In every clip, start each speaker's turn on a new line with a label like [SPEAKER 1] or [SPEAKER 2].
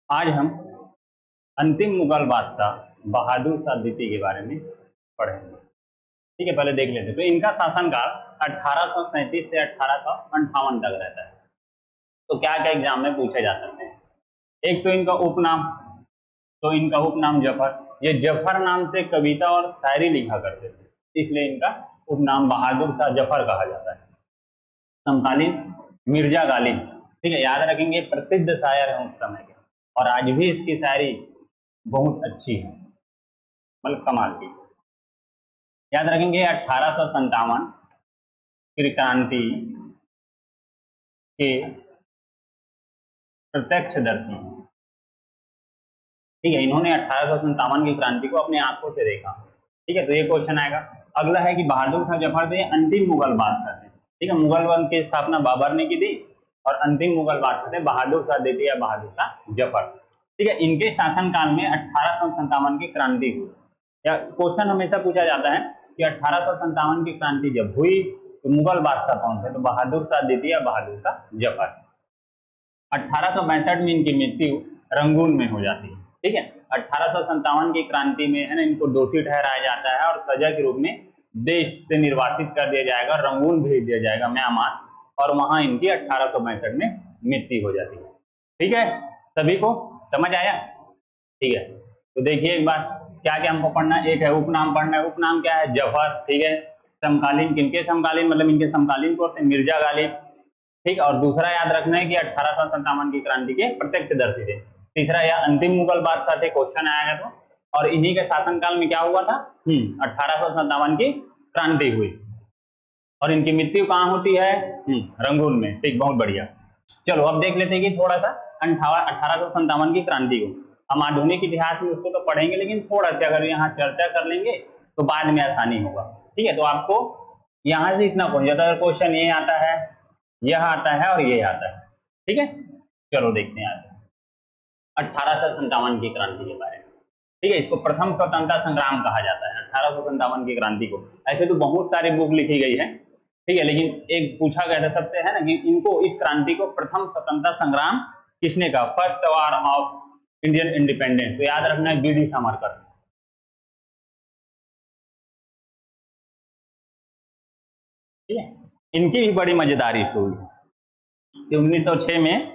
[SPEAKER 1] आज हम अंतिम मुगल बादशाह बहादुर शाह द्वितीय के बारे में पढ़ेंगे। ठीक है, पहले देख लेते हैं। तो इनका शासनकाल 1837 से 1858 तक रहता है। तो क्या क्या एग्जाम में पूछे जा सकते हैं। एक तो इनका उपनाम जफर। ये जफर नाम से कविता और शायरी लिखा करते थे, इसलिए इनका उपनाम बहादुर शाह जफर कहा जाता है। समकालीन मिर्जा गालिब, ठीक है, याद रखेंगे, प्रसिद्ध शायर हैं उस समय के, और आज भी इसकी शायरी बहुत अच्छी है, मतलब कमाल की। याद रखेंगे 1857 की क्रांति के प्रत्यक्षदर्शी, ठीक है, इन्होंने 1857 की क्रांति को अपनी आंखों से देखा। ठीक है, तो ये क्वेश्चन आएगा। अगला है कि बहादुर शाह जफर थे अंतिम मुगल बादशाह थे। ठीक है, मुगल वंश की स्थापना बाबर ने की थी, और अंतिम मुगल बादशाह थे बहादुर शाह द्वितीय या बहादुर शाह जफर। ठीक है, इनके शासनकाल में 1857 की क्रांति हुई। या क्वेश्चन हमेशा पूछा जाता है कि 1857 की क्रांति जब हुई तो मुगल बादशाह कौन थे, तो बहादुर शाह द्वितीय या बहादुर शाह जफर। 1862 में इनकी मृत्यु रंगून में हो जाती है। ठीक है, 1857 की क्रांति में है ना, इनको दोषी ठहराया जाता है और सजा के रूप में देश से निर्वासित कर दिया जाएगा, रंगून भेज दिया जाएगा, म्यांमार, और वहां इनकी 1862 में मृत्यु हो जाती है। ठीक है, सभी को समझ आया? ठीक है, तो देखिए एक बार क्या क्या हमको पढ़ना है। एक है उपनाम पढ़ना है। उपनाम क्या है? जफर। ठीक है, समकालीन, किनके समकालीन, मतलब इनके समकालीन कौन थे? मिर्जा गालिब। ठीक, और दूसरा याद रखना है कि 1857 की क्रांति के प्रत्यक्षदर्शी थे। तीसरा या अंतिम मुगल बादशाह थे, क्वेश्चन आएगा तो। और इन्हीं के शासनकाल में क्या हुआ था? 1857 की क्रांति हुई, और इनकी मृत्यु कहाँ होती है? रंगून में। ठीक, बहुत बढ़िया। चलो अब देख लेते हैं कि थोड़ा सा 1857 की क्रांति को। हम आधुनिक इतिहास में उसको तो पढ़ेंगे, लेकिन थोड़ा सा अगर यहाँ चर्चा कर लेंगे तो बाद में आसानी होगा। ठीक है, तो आपको यहाँ से इतना पहुंच जाता है, क्वेश्चन ये आता है, यह आता है, और ये आता है। ठीक है, चलो देखते हैं आज 1857 की क्रांति के बारे में। ठीक है, इसको प्रथम स्वतंत्रता संग्राम कहा जाता है, 1857 की क्रांति को। ऐसे तो बहुत सारी बुक लिखी गई है, ठीक है, लेकिन एक पूछा गया था सबसे, है ना, कि इनको, इस क्रांति को प्रथम स्वतंत्रता संग्राम किसने कहा? First war of Indian independence. तो याद रखना है वीडी सावरकर। ठीक है, इनकी भी बड़ी मजेदार स्टोरी है कि 1906 में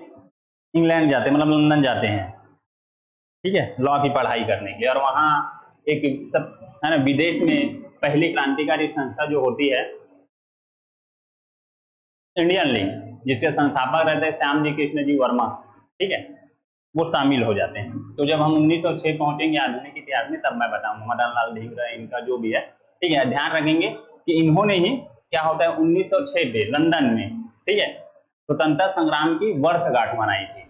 [SPEAKER 1] इंग्लैंड जाते, मतलब लंदन जाते हैं, ठीक है, लॉ की पढ़ाई करने के लिए, और वहाँ एक सब, है ना, विदेश में पहली क्रांतिकारी संस्था जो होती है इंडियन लीग, जिसके संस्थापक रहते हैं श्याम जी कृष्ण जी वर्मा, ठीक है, वो शामिल हो जाते हैं। तो जब हम 1906 पहुंचेंगे आधुनिक इतिहास में, तब मैं बताऊंगा मदन लाल धिंगरा इनका जो भी है। ठीक है, ध्यान रखेंगे कि इन्होंने ही, क्या होता है, 1906 पे लंदन में, ठीक है, स्वतंत्रता संग्राम की वर्षगांठ मनाई थी,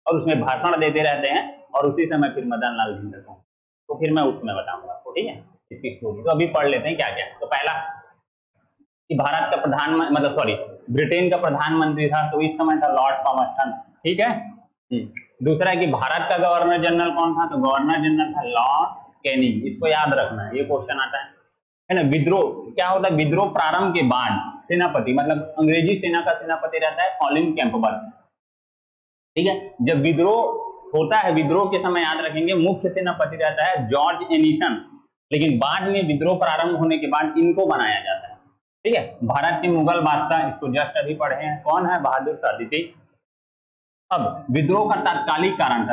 [SPEAKER 1] और उसमें भाषण देते रहते हैं, और उसी समय फिर मदन लाल धिंगरा को, तो फिर मैं उसमें बताऊंगा आपको। ठीक है, इसकी स्टोरी तो अभी पढ़ लेते हैं क्या क्या। तो पहला कि भारत का प्रधानमंत्री, मतलब सॉरी, ब्रिटेन का प्रधानमंत्री था तो इस समय था लॉर्ड पामस्टन। ठीक है, दूसरा है कि भारत का गवर्नर जनरल कौन था? तो गवर्नर जनरल था लॉर्ड कैनिंग। इसको याद रखना है, ये क्वेश्चन आता है ना। विद्रोह क्या होता है? विद्रोह प्रारंभ के बाद सेनापति, मतलब अंग्रेजी सेना का सेनापति रहता है कॉलिन कैंपबेल। ठीक है, जब विद्रोह होता है, विद्रोह के समय याद रखेंगे मुख्य सेनापति रहता है जॉर्ज एनिसन, लेकिन बाद में विद्रोह प्रारंभ होने के बाद इनको बनाया जाता है। ठीक है, भारत के मुगल बादशाह, इसको जस्ट अभी पढ़े हैं, कौन है? बहादुर शाह द्वितीय। अब विद्रोह का तात्कालिक कारण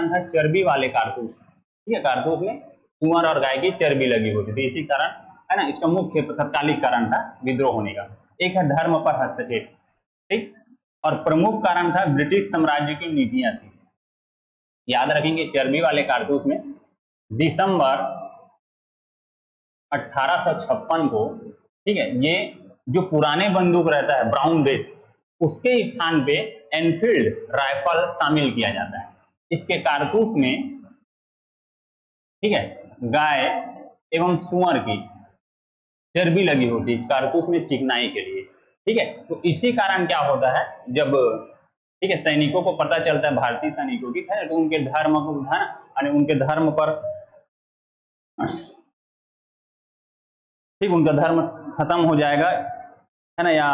[SPEAKER 1] था, चर्बी वाले कारतूस। ठीक है, कारतूस में सुअर और गाय की चर्बी लगी होती थी, इसी कारण, है ना, इसका मुख्य तात्कालिक कारण था विद्रोह होने का। एक है धर्म पर हस्तक्षेप, ठीक, और प्रमुख कारण था ब्रिटिश साम्राज्य की नीतियां थी। याद रखेंगे चर्बी वाले कारतूस में दिसंबर 1856 को, ठीक है, ये जो पुराने बंदूक रहता है ब्राउन बेस, उसके स्थान पे एनफील्ड राइफल शामिल किया जाता है। इसके कारतूस में, ठीक है, गाय एवं सुअर की चर्बी लगी होती है कारतूस में चिकनाई के लिए। ठीक है, तो इसी कारण क्या होता है, जब, ठीक है, सैनिकों को पता चलता है, भारतीय सैनिकों की, है, तो उनके धर्म को, उनके धर्म पर, ठीक, उनका धर्म खत्म हो जाएगा, है ना, या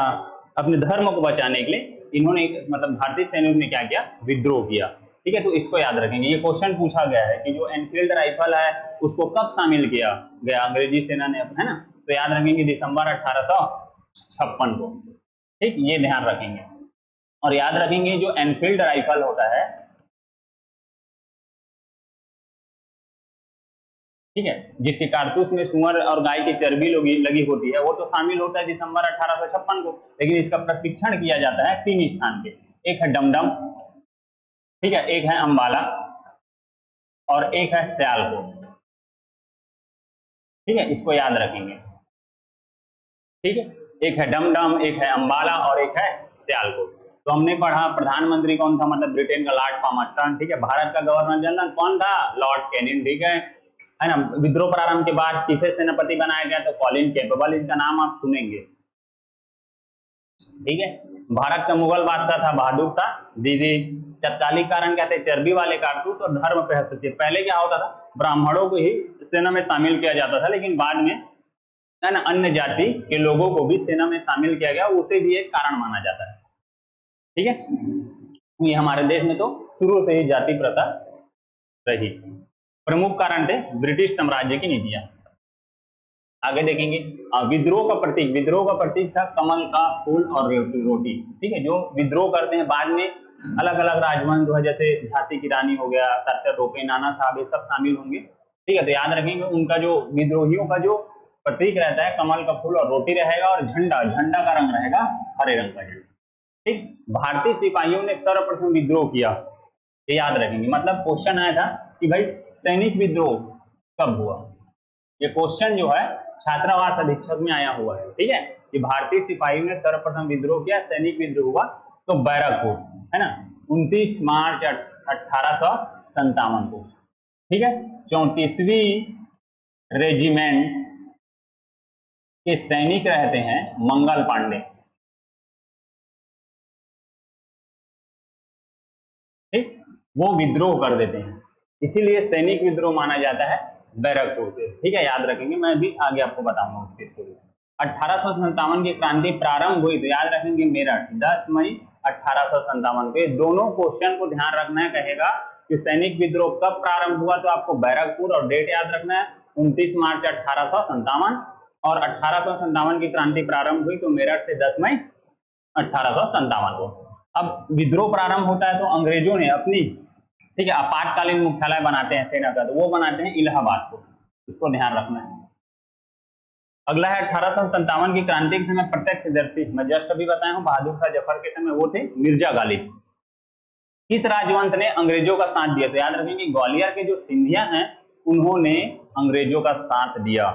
[SPEAKER 1] अपने धर्म को बचाने के लिए इन्होंने, मतलब भारतीय सैनिकों ने क्या किया? विद्रोह किया। ठीक है, तो इसको याद रखेंगे। ये क्वेश्चन पूछा गया है कि जो एनफील्ड राइफल है उसको कब शामिल किया गया अंग्रेजी सेना ने, है ना, तो याद रखेंगे दिसंबर 1856 को। ठीक, ये ध्यान रखेंगे। और याद रखेंगे जो एनफील्ड राइफल होता है, ठीक है, जिसके कारतूस में सुअर और गाय की चर्बी लगी होती है, वो तो शामिल होता है दिसंबर 1856 को। लेकिन इसका प्रशिक्षण किया जाता है 3 स्थान पे, एक है डमडम, ठीक है, एक है अंबाला और एक है सियालकोट। ठीक है, इसको याद रखेंगे। ठीक है, एक है डमडम, एक है अंबाला और एक है सियालकोट। तो हमने पढ़ा प्रधानमंत्री कौन था, मतलब ब्रिटेन का लॉर्ड पामर्स्टन। ठीक है, भारत का गवर्नर जनरल कौन था, लॉर्ड कैनिंग। ठीक है ना। विद्रोह प्रारंभ के बाद किसे सेनापति बनाया गया, तो कॉलिन कैपेबल, इसका नाम आप सुनेंगे। ठीक है, भारत का मुगल बादशाह था बहादुर शाह दीदी। तत्कालिक कारण क्या थे, चर्बी वाले कारतूस और धर्म पे हस्तक्षेप। पहले क्या होता था, ब्राह्मणों को ही सेना में शामिल किया जाता था, लेकिन बाद में, है ना, अन्य जाति के लोगों को भी सेना में शामिल किया गया, उसे भी एक कारण माना जाता है। ठीक है, ये हमारे देश में तो शुरू से ही जाति प्रथा रही। प्रमुख कारण थे ब्रिटिश साम्राज्य की नीतियां। आगे देखेंगे, विद्रोह का प्रतीक था कमल का फूल और रोटी। ठीक है, जो विद्रोह करते हैं बाद में अलग अलग राजवंश जो है, जैसे झांसी की रानी हो गया, सत्तर टोपे, नाना साहब, ये सब शामिल होंगे। ठीक है, तो याद रखेंगे उनका जो विद्रोहियों का जो प्रतीक रहता है कमल का फूल और रोटी रहेगा, और झंडा का रंग रहेगा हरे रंग का झंडा। ठीक, भारतीय सिपाहियों ने सर्वप्रथम विद्रोह किया, ये याद रखेंगे। मतलब क्वेश्चन आया था कि भाई सैनिक विद्रोह कब हुआ, ये क्वेश्चन जो है छात्रावास अधीक्षक में आया हुआ है। ठीक है, कि भारतीय सिपाहियों ने सर्वप्रथम विद्रोह किया, सैनिक विद्रोह हुआ तो बैरकपुर, है ना, 29 मार्च 1857 को। ठीक है, 34वीं रेजिमेंट के सैनिक रहते हैं मंगल पांडे। ठीक, वो विद्रोह कर देते हैं, इसीलिए सैनिक विद्रोह माना जाता है बैरकपुर से। ठीक है, याद रखेंगे, मैं भी आगे आपको बताऊंगा उसकी स्टोरी। 1857 की क्रांति प्रारंभ हुई, तो याद रखेंगे मेरठ, 10 मई 1857 को। दोनों क्वेश्चन को ध्यान रखना है, कहेगा कि सैनिक विद्रोह कब प्रारंभ हुआ, तो आपको बैरकपुर और डेट याद रखना है 29 मार्च 1857, और 1857 की क्रांति प्रारंभ हुई तो मेरठ से 10 मई 1857 को। अब विद्रोह प्रारंभ होता है तो अंग्रेजों ने अपनी, ठीक है, आपातकालीन मुख्यालय बनाते हैं सेना का, तो वो बनाते हैं इलाहाबाद को, इसको ध्यान रखना है। अगला है 1857 की क्रांति के समय प्रत्यक्षदर्शी, मैं जस्ट अभी बताया हूं, बहादुर शाह जफर के समय वो थे मिर्जा गालिब। किस राजवंश ने अंग्रेजों का साथ दिया, तो याद रखेंगे ग्वालियर के जो सिंधिया हैं उन्होंने अंग्रेजों का साथ दिया।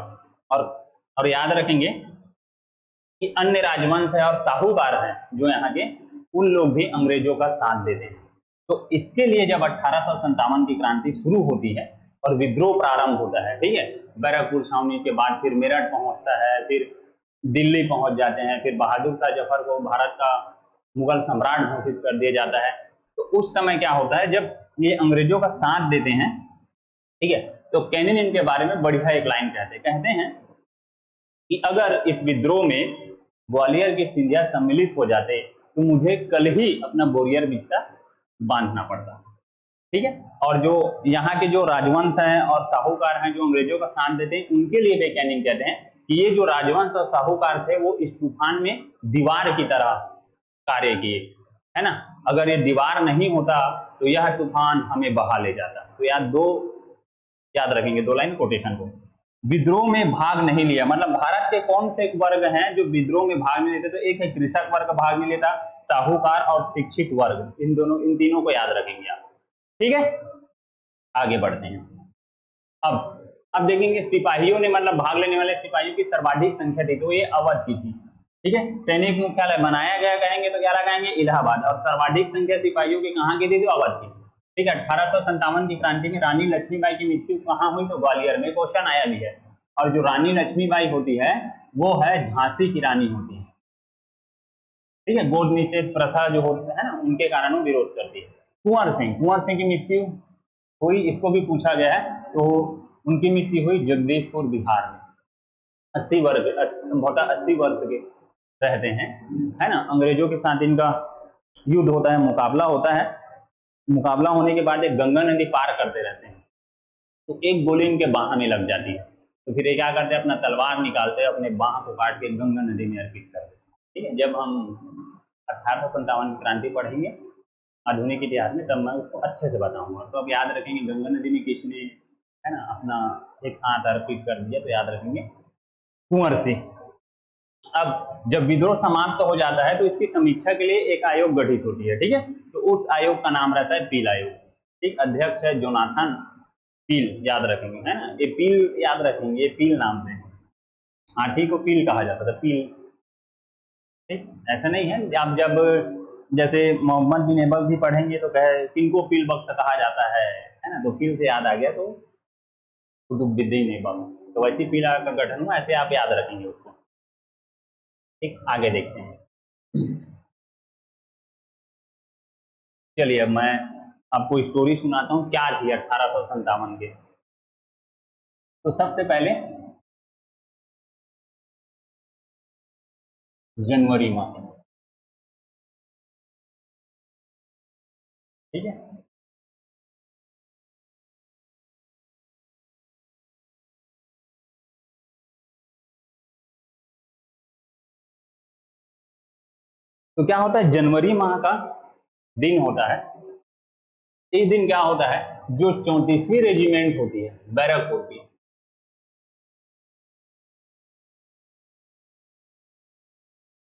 [SPEAKER 1] और याद रखेंगे कि अन्य राजवंश है और साहूकार हैं जो यहाँ के, उन लोग भी अंग्रेजों का साथ देते हैं। तो इसके लिए जब 1857 की क्रांति शुरू होती है और विद्रोह प्रारंभ होता है, ठीक है, बैरकपुर छावनी के बाद फिर मेरठ पहुंचता है, फिर दिल्ली पहुंच जाते हैं, फिर बहादुर शाह जफर को भारत का मुगल सम्राट घोषित कर दिया जाता है। तो उस समय क्या होता है, जब ये अंग्रेजों का साथ देते हैं, ठीक है, तो कैनिन इनके बारे में बढ़िया एक लाइन कहते हैं कि अगर इस विद्रोह में ग्वालियर के सिंधिया सम्मिलित हो जाते तो मुझे कल ही अपना बोरियर बिस्तर बांधना पड़ता। ठीक है, और जो यहाँ के जो राजवंश हैं और साहूकार हैं जो अंग्रेजों का साथ देते हैं, उनके लिए वे कैनिंग कहते हैं कि ये जो राजवंश और साहूकार थे वो इस तूफान में दीवार की तरह कार्य किए, है ना। अगर ये दीवार नहीं होता तो यह तूफान हमें बहा ले जाता। तो याद रखेंगे 2 लाइन कोटेशन को। विद्रोह में भाग नहीं लिया, मतलब भारत के कौन से वर्ग हैं जो विद्रोह में भाग नहीं लेते, तो एक है कृषक वर्ग भाग नहीं लेता, साहूकार और शिक्षित वर्ग, इन तीनों को याद रखेंगे आप। ठीक है, आगे बढ़ते हैं। अब देखेंगे सिपाहियों ने, मतलब भाग लेने वाले सिपाहियों की सर्वाधिक संख्या थी तो ये अवध की थी। ठीक है, सैनिक मुख्यालय बनाया गया कहेंगे तो क्या लगाएंगे, इलाहाबाद, और सर्वाधिक संख्या सिपाहियों की कहाँ की थी, तो अवध की। ठीक है, 1857 की क्रांति में रानी लक्ष्मीबाई की मृत्यु कहाँ हुई, तो ग्वालियर में, क्वेश्चन आया भी है। और जो रानी लक्ष्मीबाई होती है वो है झांसी की रानी होती है। ठीक है, गोद निषेध प्रथा जो होता है ना, उनके कारण वो विरोध करती है। कुंवर सिंह की मृत्यु हुई, इसको भी पूछा गया है, तो उनकी मृत्यु हुई जगदीशपुर बिहार में। 80 वर्ष के रहते हैं, है ना। अंग्रेजों के साथ इनका युद्ध होता है, मुकाबला होता है, मुकाबला होने के बाद एक गंगा नदी पार करते रहते हैं, तो एक गोली इनके बाह में लग जाती है, तो फिर ये क्या करते हैं, अपना तलवार निकालते हैं, अपने बाह को काट के गंगा नदी में अर्पित कर देते हैं। ठीक है, जब हम 1857 की क्रांति पढ़ेंगे आधुनिक इतिहास में, तब मैं उसको अच्छे से बताऊंगा। तो अब याद रखेंगे गंगा नदी में किसने, है ना, अपना एक हाथ अर्पित कर दिया, तो याद रखेंगे कुंवर सिंह। अब जब विद्रोह समाप्त हो जाता है तो इसकी समीक्षा के लिए एक आयोग गठित होती है। ठीक है, तो उस आयोग का नाम रहता है पील आयोग। ठीक, अध्यक्ष है जोनाथन पील, याद रखेंगे, है ना, ये पील याद रखेंगे, ये पील नाम है, हाथी को पील कहा जाता था, पील। ठीक, ऐसा नहीं है, आप जब जैसे मोहम्मद बिन ऐबक भी पढ़ेंगे तो कहे किनको पील बख्श कहा जाता है ना, तो पील से याद आ गया तो कुतुबुद्दीन ऐबक, तो वैसी पील का गठन हुआ, ऐसे आप याद रखेंगे उसको। ठीक, आगे देखते हैं। चलिए अब मैं आपको स्टोरी सुनाता हूँ क्या थी 1857 के। तो सबसे पहले जनवरी माह, ठीक है, तो क्या होता है, जनवरी माह का दिन होता है। इस दिन क्या होता है, जो 34वीं रेजिमेंट होती है, बैरक होती है,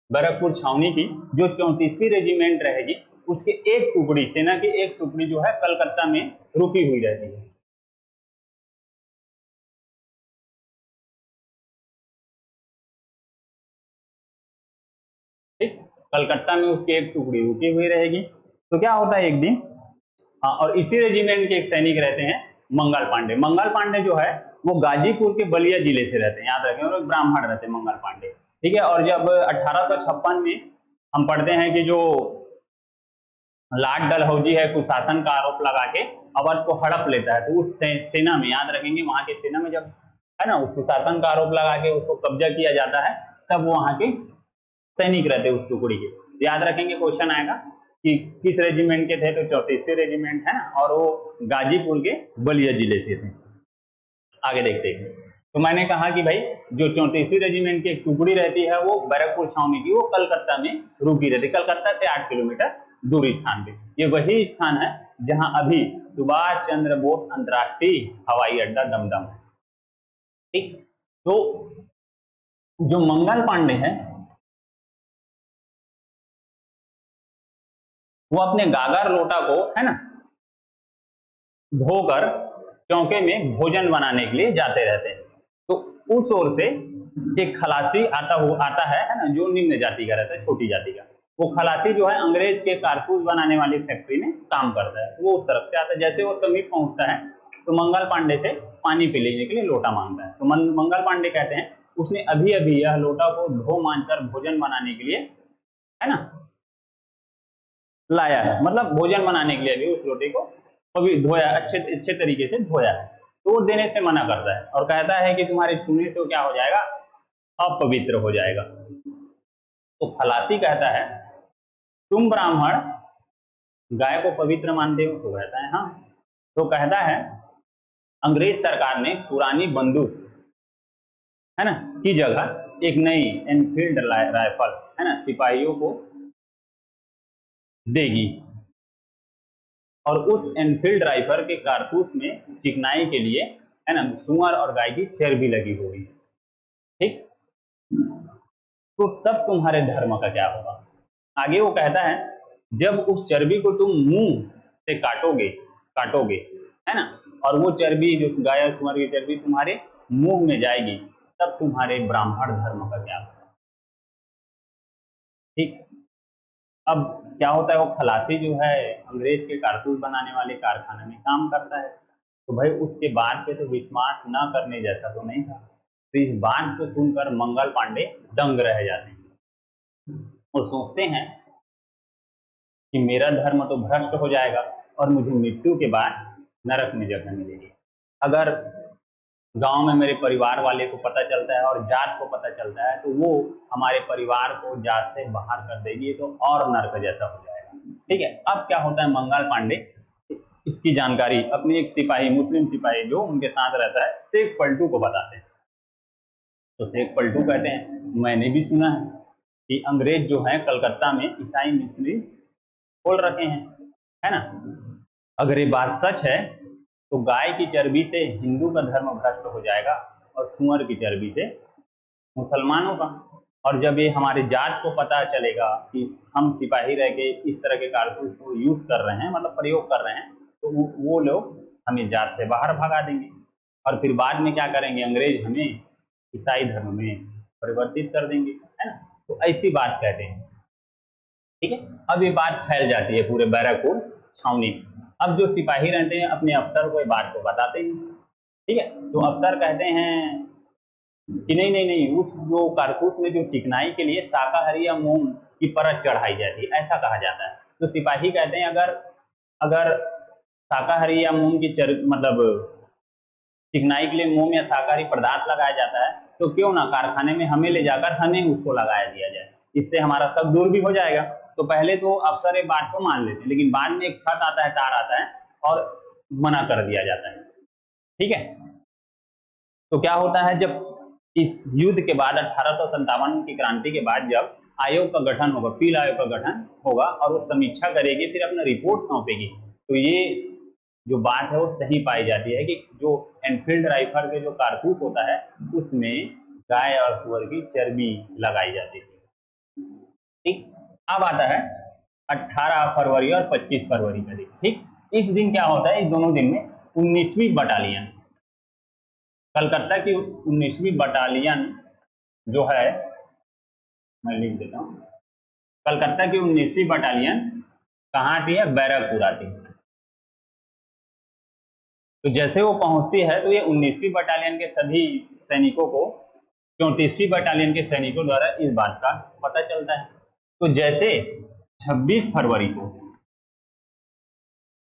[SPEAKER 1] बैरकपुर छावनी की जो 34वीं रेजिमेंट रहेगी, उसकी एक टुकड़ी, सेना की एक टुकड़ी जो है कलकत्ता में रुकी हुई रहती है। ठीक, कलकत्ता में उसकी एक टुकड़ी रुकी हुई रहेगी। तो क्या होता है एक दिन, हाँ, और इसी रेजिमेंट के एक सैनिक रहते हैं मंगल पांडे। मंगल पांडे जो है वो गाजीपुर के बलिया जिले से रहते हैं, याद रखें, और एक ब्राह्मण रहते हैं मंगल पांडे। ठीक है, और जब 1856 में हम पढ़ते हैं कि जो लाट डलहौजी है कुशासन का आरोप लगा के अवध को हड़प लेता है, तो उस सेना में, याद रखेंगे, वहां के सेना में जब, है ना, उस कुशासन का आरोप लगा के उसको कब्जा किया जाता है, तब वो वहां के सैनिक रहते उस टुकड़ी के। याद रखेंगे, क्वेश्चन आएगा कि किस रेजिमेंट के थे, तो 34वीं रेजिमेंट है ना, और वो गाजीपुर के बलिया जिले से थे। आगे देखते हैं। तो मैंने कहा कि भाई जो 34वीं रेजिमेंट की एक टुकड़ी रहती है वो बैरकपुर छावनी की, वो कलकत्ता में रुकी रहती है, कलकत्ता से 8 किलोमीटर दूरी स्थान पे। ये वही स्थान है जहां अभी सुभाष चंद्र बोस अंतर्राष्ट्रीय हवाई अड्डा दमदम है। ठीक, तो जो मंगल पांडे हैं वो अपने गागर लोटा को, है ना, धोकर चौके में भोजन बनाने के लिए जाते रहते हैं। तो उस ओर से एक खलासी आता है ना, जो निम्न जाति का रहता है, छोटी जाति का। वो खलासी जो है अंग्रेज के कारतूस बनाने वाली फैक्ट्री में काम करता है, वो उस तरफ से आता है। जैसे वो समीप पहुंचता है तो मंगल पांडे से पानी पी लेने के लिए लोटा मांगता है। तो मंगल पांडे कहते हैं उसने अभी अभी यह लोटा को धो मांझकर भोजन बनाने के लिए, है ना, लाया है, मतलब भोजन बनाने के लिए भी उस लोटे को कभी धोया, अच्छे अच्छे तरीके से धोया है। तो वो देने से मना करता है और कहता है कि तुम्हारे छूने से वो क्या हो जाएगा, अपवित्र हो जाएगा। तो खलासी कहता है तुम ब्राह्मण गाय को पवित्र मानते हो, तो कहता है हाँ। तो कहता है अंग्रेज सरकार ने पुरानी बंदूक, है ना, की जगह एक नई एनफील्ड राइफल, है ना, सिपाहियों को देगी, और उस एनफील्ड राइफल के कारतूस में चिकनाई के लिए, है ना, सुअर और गाय की चर्बी लगी होगी। ठीक, तो तब तुम्हारे धर्म का क्या होगा। आगे वो कहता है जब उस चर्बी को तुम मुंह से काटोगे काटोगे, है ना, और वो चर्बी जो गाय सुअर की चर्बी तुम्हारे मुंह में जाएगी, तब तुम्हारे ब्राह्मण धर्म का क्या होगा। ठीक, अब क्या होता है, वो खलासी जो है अंग्रेज के कारतूस बनाने वाले कारखाने में काम करता है। तो भाई उसके बात पे तो विश्वास न करने जैसा तो नहीं था। तो इस बात को सुनकर मंगल पांडे दंग रह जाते हैं और सोचते हैं कि मेरा धर्म तो भ्रष्ट हो जाएगा और मुझे मृत्यु के बाद नरक में जगह मिलेगी। अगर गांव में मेरे परिवार वाले को पता चलता है और जात को पता चलता है तो वो हमारे परिवार को जात से बाहर कर देगी, तो और नरक जैसा हो जाएगा। ठीक है, अब क्या होता है, मंगल पांडे इसकी जानकारी अपने एक सिपाही, मुस्लिम सिपाही जो उनके साथ रहता है, शेख पलटू को बताते हैं। तो शेख पलटू कहते हैं, मैंने भी सुना है कि अंग्रेज जो है कलकत्ता में ईसाई मिशनरी खोल रखे हैं, है ना। अगर ये बात सच है तो गाय की चर्बी से हिंदू का धर्म भ्रष्ट हो जाएगा और सुअर की चर्बी से मुसलमानों का। और जब ये हमारे जात को पता चलेगा कि हम सिपाही रह के इस तरह के कारतूस को यूज कर रहे हैं, मतलब प्रयोग कर रहे हैं, तो वो लोग हमें जात से बाहर भगा देंगे और फिर बाद में क्या करेंगे, अंग्रेज हमें ईसाई धर्म में परिवर्तित कर देंगे, है ना। तो ऐसी बात कहते हैं, ठीक है। अब ये बात फैल जाती है पूरे बैरकपुर छावनी। अब जो सिपाही रहते हैं अपने अफसर को ये बात को बताते हैं, ठीक है। तो अफसर कहते हैं कि नहीं नहीं नहीं, उस जो कारतूस में जो चिकनाई के लिए शाकाहारी या मोम की परत चढ़ाई जाती है, ऐसा कहा जाता है। तो सिपाही कहते हैं अगर अगर शाकाहारी या मोम की मतलब चिकनाई के लिए मोम या शाकाहारी पदार्थ लगाया जाता है, तो क्यों ना कारखाने में हमें ले जाकर हमें उसको लगाया दिया जाए, इससे हमारा शक दूर भी हो जाएगा। तो पहले तो अफसर ये बात को मान लेते हैं, लेकिन बाद में एक खत आता है, तार आता है और मना कर दिया जाता है, ठीक है। तो क्या होता है, जब इस युद्ध के बाद 1857 की क्रांति के बाद जब आयोग का गठन होगा, पील आयोग का गठन होगा और वो समीक्षा करेगी, फिर अपना रिपोर्ट सौंपेगी, तो ये जो बात है वो सही पाई जाती है कि जो एनफील्ड राइफल के जो कारतूस होता है उसमें गाय और सुअर की चर्बी लगाई जाती थी, ठीक। अब आता है 18 फरवरी और 25 फरवरी का दिन, ठीक। इस दिन क्या होता है, इस दोनों दिन में 19वीं बटालियन, कलकत्ता की 19वीं बटालियन जो है, मैं लिख देता हूं, कलकत्ता की 19वीं बटालियन कहाँ आती है, बैरकपुर आती है। तो जैसे वो पहुंचती है तो ये 19वीं बटालियन के सभी सैनिकों को 34वीं बटालियन के सैनिकों द्वारा इस बात का पता चलता है। तो जैसे 26 फरवरी को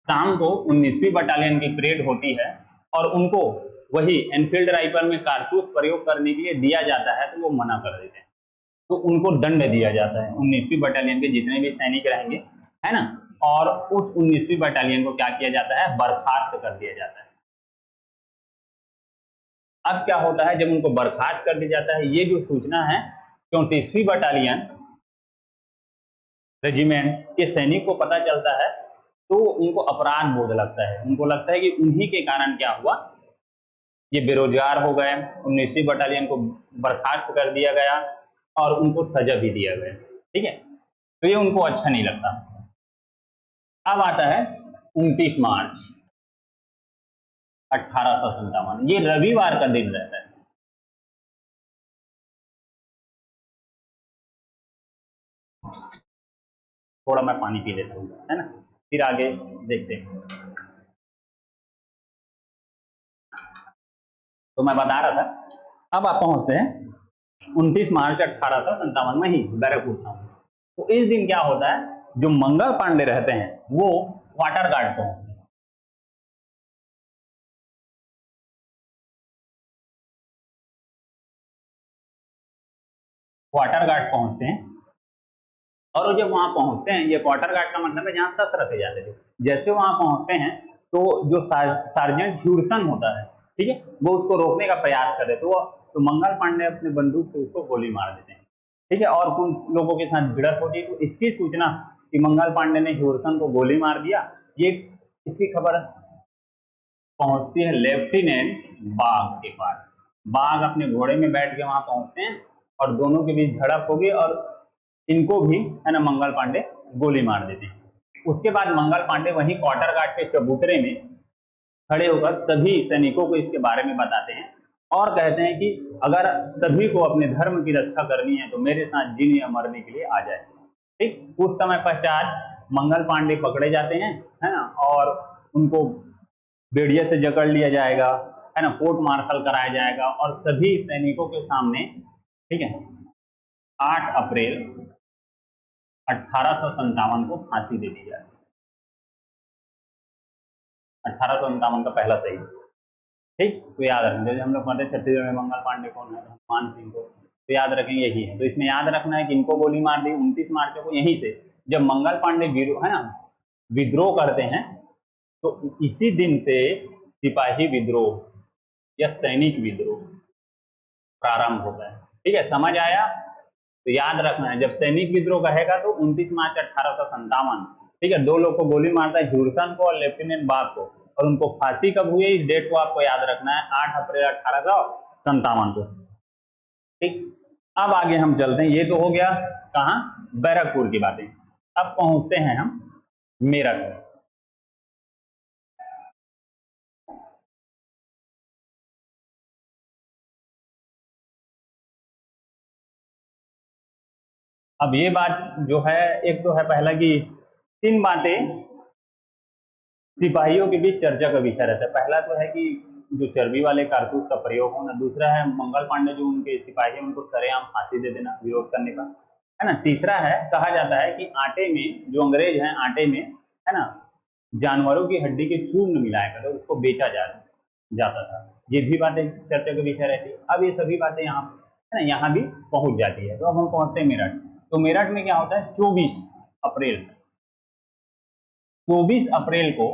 [SPEAKER 1] शाम को 19वीं बटालियन की परेड होती है और उनको वही एनफील्ड राइफल में कारतूस प्रयोग करने के लिए दिया जाता है, तो वो मना कर देते हैं, तो उनको दंड दिया जाता है। 19वीं बटालियन के जितने भी सैनिक रहेंगे, है ना, और उस 19वीं बटालियन को क्या किया जाता है, बर्खास्त कर दिया जाता है। अब क्या होता है, जब उनको बर्खास्त कर दिया जाता है, ये जो सूचना है 34वीं बटालियन रेजिमेंट के सैनिक को पता चलता है, तो उनको अपराध बोध लगता है, उनको लगता है कि उन्हीं के कारण क्या हुआ, ये बेरोजगार हो गए, 19वीं बटालियन को बर्खास्त कर दिया गया और उनको सजा भी दिया गया, ठीक है। तो ये उनको अच्छा नहीं लगता। अब आता है 29 मार्च 1857, ये रविवार का दिन रहता है। थोड़ा मैं पानी पी लेता हूँ, है ना, फिर आगे देखते हैं। तो मैं बता रहा था, अब आप पहुंचते हैं 29 मार्च 1857 में ही बैरकपुर छावनी। तो इस दिन क्या होता है, जो मंगल पांडे रहते हैं वो क्वार्टर गार्ड पहुंचते हैं। क्वार्टर गार्ड पहुंचते हैं और जब वहां पहुंचते हैं, ये क्वार्टर गार्ड का मतलब है जहां शस्त्र रखे जाते थे। जैसे वहां पहुंचते हैं तो जो सार्जेंट ह्यूरसन होता है, ठीक है, वो उसको रोकने का प्रयास करे, तो मंगल पांडे अपने बंदूक से उसको गोली मार देते हैं, ठीक है। और कुछ लोगों के साथ भिड़ंत होती है, तो इसकी सूचना कि मंगल पांडे ने ह्यूरसन को गोली मार दिया, ये इसकी खबर पहुंचती है लेफ्टिनेंट बाग के पास। बाग अपने घोड़े में बैठ के वहां पहुंचते हैं और दोनों के बीच झड़प होगी और इनको भी, है ना, मंगल पांडे गोली मार देते हैं। उसके बाद मंगल पांडे वहीं क्वार्टर गार्ड के चबूतरे में खड़े होकर सभी सैनिकों को इसके बारे में बताते हैं और कहते हैं कि अगर सभी को अपने धर्म की रक्षा करनी है तो मेरे साथ जीने या मरने के लिए आ जाए, ठीक। कुछ समय पश्चात मंगल पांडे पकड़े जाते हैं, है ना, और उनको बेड़िया से जकड़ लिया जाएगा, है ना, कोर्ट मार्शल कराया जाएगा और सभी सैनिकों के सामने, ठीक है, 8 अप्रैल 1857 को फांसी दे दी जाती है। 1857 का पहला सही, ठीक। तो याद रखेंगे, जैसे हम लोग पढ़ते छत्तीसगढ़ में मंगल पांडे कौन है, हनुमान सिंह को, तो याद रखेंगे यही है। तो इसमें याद रखना है कि इनको गोली मार दी 29 मार्च को, यहीं से जब मंगल पांडे है ना विद्रोह करते हैं, तो इसी दिन से सिपाही विद्रोह या सैनिक विद्रोह प्रारंभ होता है। ठीक है, समझ आया? तो याद रखना है, जब सैनिक विद्रोह कहेगा तो 29 मार्च 1857, ठीक है, 2 लोग को गोली मारता है, ह्यूरसन को और लेफ्टिनेंट बाग को, और उनको फांसी कब हुई इस डेट को आपको याद रखना है, 8 अप्रैल 1857 को। ठीक, अब आगे हम चलते हैं। ये तो हो गया कहाँ, बैरकपुर की बातें। अब पहुंचते हैं हम मेरठ में। अब ये बात जो है, एक तो है पहला कि 3 बातें सिपाहियों के बीच चर्चा का विषय रहता है। पहला तो है कि जो चर्बी वाले कारतूस का प्रयोग होना, दूसरा है मंगल पांडे जो उनके सिपाही हैं उनको सरेआम फांसी दे देना विरोध करने का, है ना। तीसरा है, कहा जाता है कि आटे में, जो अंग्रेज हैं आटे में, है ना, जानवरों की हड्डी के चूर्ण मिलाया करते, उसको बेचा जाता था। ये भी बातें चर्चा का विषय रहती है। अब ये सभी बातें यहाँ, है ना, यहाँ भी पहुंच जाती है। तो अब हम पहुंचते हैं मेरठ। तो मेरठ में क्या होता है, 24 अप्रैल को,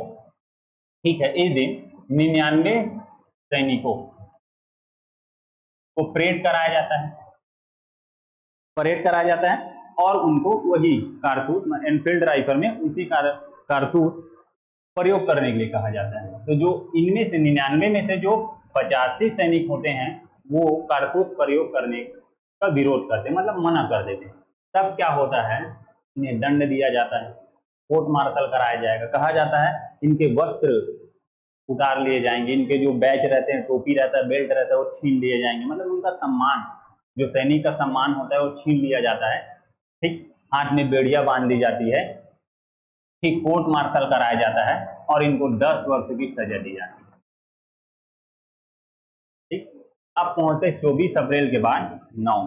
[SPEAKER 1] ठीक है, इस दिन 99 सैनिकों को परेड कराया जाता है और उनको वही कारतूस, एनफील्ड राइफल में उसी कारतूस प्रयोग करने के लिए कहा जाता है। तो जो इनमें से 99 में से जो 85 सैनिक होते हैं वो कारतूस प्रयोग करने का विरोध करते हैं, मतलब मना कर देते हैं। तब क्या होता है, इन्हें दंड दिया जाता है, कोर्ट मार्शल कराया जाएगा। कहा जाता है इनके वस्त्र उतार लिए जाएंगे, इनके जो बैच रहते हैं, टोपी रहता है, बेल्ट रहता है, वो छीन लिए जाएंगे। मतलब उनका सम्मान, जो सैनिक का सम्मान होता है वो छीन लिया जाता है। ठीक, हाथ में बेड़िया बांध दी जाती है, ठीक, कोर्ट मार्शल कराया जाता है और इनको 10 वर्ष की सजा दी जाती है। ठीक, अब पहुंचते 24 अप्रैल के बाद 9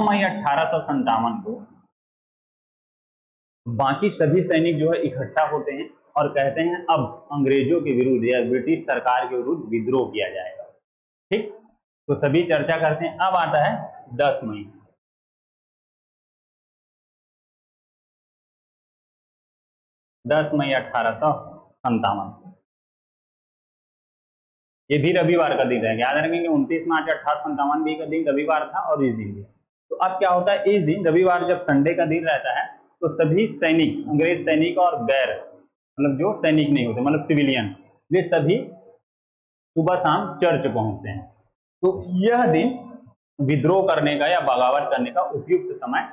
[SPEAKER 1] मई 1857 को बाकी सभी सैनिक जो है इकट्ठा होते हैं और कहते हैं अब अंग्रेजों के विरुद्ध या ब्रिटिश सरकार के विरुद्ध विद्रोह किया जाएगा। ठीक, तो सभी चर्चा करते हैं। अब आता है 10 मई। 10 मई 1857, ये भी रविवार का दिन है, याद रखेंगे। 29 मार्च 1857 भी का दिन रविवार था और इस दिन भी। तो अब क्या होता है, इस दिन रविवार जब संडे का दिन रहता है तो सभी सैनिक, अंग्रेज सैनिक और गैर, मतलब जो सैनिक नहीं होते, मतलब सिविलियन, वे सभी सुबह शाम चर्च पहुंचते हैं। तो यह दिन विद्रोह करने का या बगावत करने का उपयुक्त समय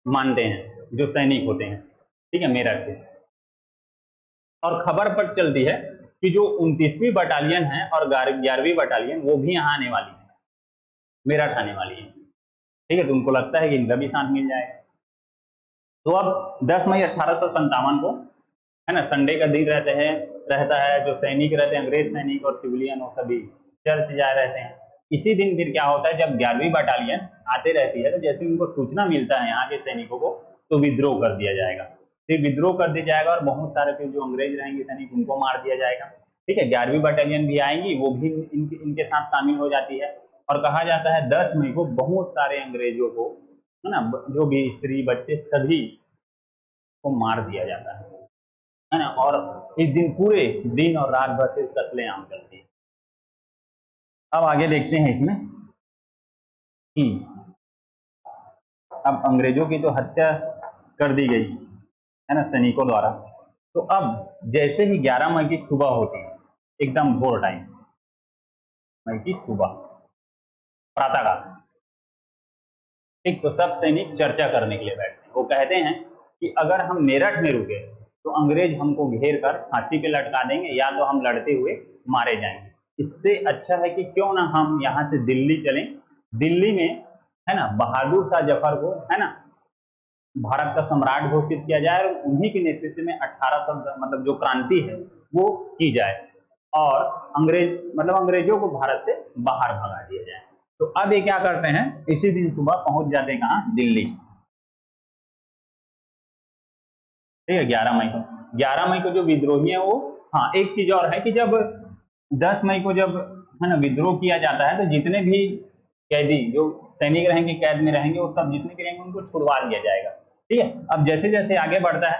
[SPEAKER 1] मानते हैं जो सैनिक होते हैं। ठीक है, मेरठ के। और खबर पर चलती है कि जो 29वीं बटालियन है और 11वीं बटालियन वो भी यहाँ आने वाली है, मेरठ आने वाली है। ठीक है, तो उनको लगता है कि इनका भी साथ मिल जाएगा। तो अब 10 मई 1857 को, है ना, संडे का दिन रहता है, जो सैनिक रहते हैं, अंग्रेज सैनिक और सिविलियन, वो सभी चर्च जा रहते हैं। इसी दिन फिर क्या होता है, जब 11वीं बटालियन आते रहती है तो जैसे उनको सूचना मिलता है यहाँ के सैनिकों को, तो विद्रोह कर दिया जाएगा। फिर विद्रोह कर दिया जाएगा और बहुत सारे फिर जो अंग्रेज रहेंगे सैनिक, उनको मार दिया जाएगा। ठीक है, 11वीं बटालियन भी आएंगी, वो भी इनके साथ शामिल हो जाती है। और कहा जाता है 10 मई को बहुत सारे अंग्रेजों को, है ना, जो भी स्त्री बच्चे सभी को मार दिया जाता है ना। और इस दिन पूरे दिन और रात भर से कत्लेआम चलती है। अब आगे देखते हैं इसमें कि अब अंग्रेजों की तो हत्या कर दी गई, है ना, सैनिकों द्वारा। तो अब जैसे ही 11 मई की सुबह होती है, एकदम भोर टाइम, मई की सुबह, प्रातःकाल, ठीक, तो सब सैनिक चर्चा करने के लिए बैठते हैं। वो कहते हैं कि अगर हम मेरठ में रुके तो अंग्रेज हमको घेर कर फांसी पे लटका देंगे, या तो हम लड़ते हुए मारे जाएंगे। इससे अच्छा है कि क्यों ना हम यहाँ से दिल्ली चलें, दिल्ली में, है ना, बहादुर शाह जफर को, है ना, भारत का सम्राट घोषित किया जाए और उन्हीं के नेतृत्व में 1800 मतलब जो क्रांति है वो की जाए और अंग्रेजों को भारत से बाहर भगा दिया जाए। तो अब ये क्या करते हैं, इसी दिन सुबह पहुंच जाते हैं कहाँ, दिल्ली। ठीक है, 11 मई को जो विद्रोही है वो, हाँ, एक चीज और है कि जब 10 मई को जब, है ना, विद्रोह किया जाता है तो जितने भी कैदी जो सैनिक रहेंगे, कैद में रहेंगे, वो सब जितने भी रहेंगे उनको छुड़वा लिया जाएगा। ठीक है, अब जैसे जैसे आगे बढ़ता है